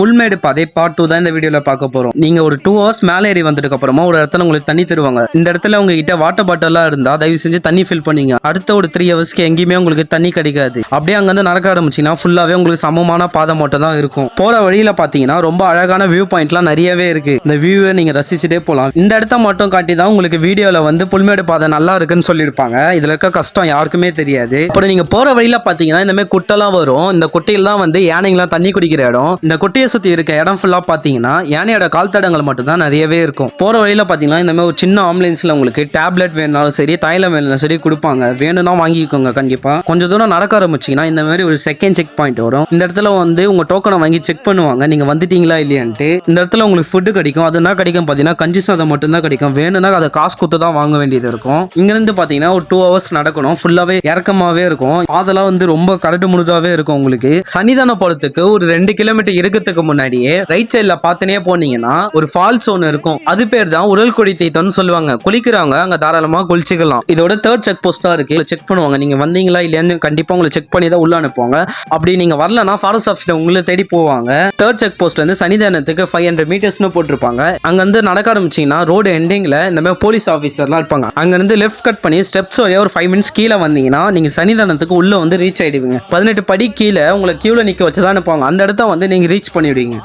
புல்மேடு பாதை பார்ட் 2 தான் இந்த வீடியோல பார்க்க போறோம். நீங்க ஒரு 2 ஹவர்ஸ் மேலே ஏறி வந்ததுக்கு அப்புறமா ஒரு இடத்துல உங்களுக்கு தண்ணி தருவாங்க. இந்த இடத்துல உங்ககிட்ட வாட்டர் பாட்டிலாம் இருந்தா தயவு செஞ்சு தண்ணி ஃபில் பண்ணீங்க. அடுத்த ஒரு 3 ஹவர்ஸ்க்கு எங்கேயுமே உங்களுக்கு தண்ணி கிடைக்காது. அப்படியே அங்கிருந்து நடக்க ஆரம்பிச்சீங்கன்னா ஃபுல்லாவே உங்களுக்கு சமமான பாதை மட்டும் தான் இருக்கும். போற வழியில பாத்தீங்கன்னா ரொம்ப அழகான வியூ பாயிண்ட்லாம் நிறையவே இருக்கு. இந்த வியூவை நீங்க ரசிச்சுட்டே போலாம். இந்த இடத்த மட்டும் காட்டி தான் உங்களுக்கு வீடியோல வந்து புல்மேடு பாதை நல்லா இருக்குன்னு சொல்லியிருப்பாங்க. இதுல இருக்க கஷ்டம் யாருக்குமே தெரியாது. அப்புறம் நீங்க போற வழியில பாத்தீங்கன்னா இந்த மாதிரி குட்டைலாம் வரும். இந்த குட்டையில தான் வந்து யானைங்களாம் தண்ணி குடிக்கிற இடம். இந்த குட்டையை சுத்தி இருக்க இடம் ஃபுல்லா பாத்தீங்கன்னா யானையோட கால் தடங்கள் மட்டும் தான் நிறையவே இருக்கும். போற வழியில பாத்தீங்கன்னா இந்த மாதிரி ஒரு சின்ன ஆம்புலன்ஸ்ல உங்களுக்கு டேப்லெட் வேணும்னாலும் சரி, தைலம் வேணும்னாலும் சரி கொடுப்பாங்க. வேணும்னா வாங்கிக்கோங்க கண்டிப்பா. கொஞ்சம் தூரம் நடக்க ஆரம்பிச்சீங்கன்னா இந்த மாதிரி ஒரு செகண்ட் செக் பாயிண்ட் வரும். இந்த இடத்துல வந்து உங்க டோக்கனை வாங்கி செக் பண்ணுவாங்க நீங்க வந்துட்டீங்களா இல்லையான்ட்டு. இந்த இடத்துல உங்களுக்கு ஃபுட்டு கிடைக்கும். அது என்ன கிடைக்கும் பாத்தீங்கன்னா கஞ்சி சாதம் மட்டும் தான் கிடைக்கும். வேணும்னா அதை காசு கொடுத்து தான் வாங்க வேண்டியது இருக்கும். இங்க இருந்து பாத்தீங்கன்னா ஒரு 2 ஹவர்ஸ் நடக்கணும். ஃபுல்லாவே இறக்கமாவே இருக்கும். அதெல்லாம் வந்து ரொம்ப கரடு முழுதாவே இருக்கும். உங்களுக்கு சன்னிதான போறதுக்கு ஒரு 2 கிலோமீட்டர் இருக்கிறதுக்கு முன்னாடியே ரைட் சைட்ல பாத்தனே போனீங்கன்னா ஒரு ஃபால்ஸ் ஒன்று இருக்கும். அது பேர் தான் உடல்குடி தீர்த்தம்னு சொல்லுவாங்க. குளிக்கிறவங்க அங்க தாராளமா குளிச்சுக்கலாம். இதோட 3rd செக் போஸ்டா இருக்கு. செக் பண்ணுவாங்க நீங்க வந்தீங்களா இல்லையான்னு. கண்டிப்பா உங்களை செக் பண்ணி தான் உள்ள அனுப்புவாங்க. அப்படி நீங்க வரலன்னா ஃபாரஸ்ட் ஆஃபீஸ்ல உங்களை தேடி போவாங்க. 3rd செக் போஸ்ட்ல இருந்து சன்னிதானத்துக்கு 500 மீட்டர்ஸ்னு போட்டிருப்பாங்க. அங்க இருந்து நடக்க ஆரம்பிச்சீங்கன்னா ரோடு எண்டிங்ல இந்த மாதிரி போலீஸ் ஆஃபீஸர்லாம் இருப்பாங்க. அங்க இருந்து லெஃப்ட் கட் பண்ணி ஸ்டெப்ஸ் வழியா ஒரு 5 மினிட்ஸ் கீழே வந்தீங்கன்னா நீங்க சன்னிதானத்துக்கு உள்ள வந்து ரீச் ஆயிடுவீங்க. 18 படி கீழே உங்களை கியூல நிக்க வச்சுதான் அனுப்புவாங்க. அந்த இடத்த வந்து நீங்க ரீச் பண்ணிடுவீங்க.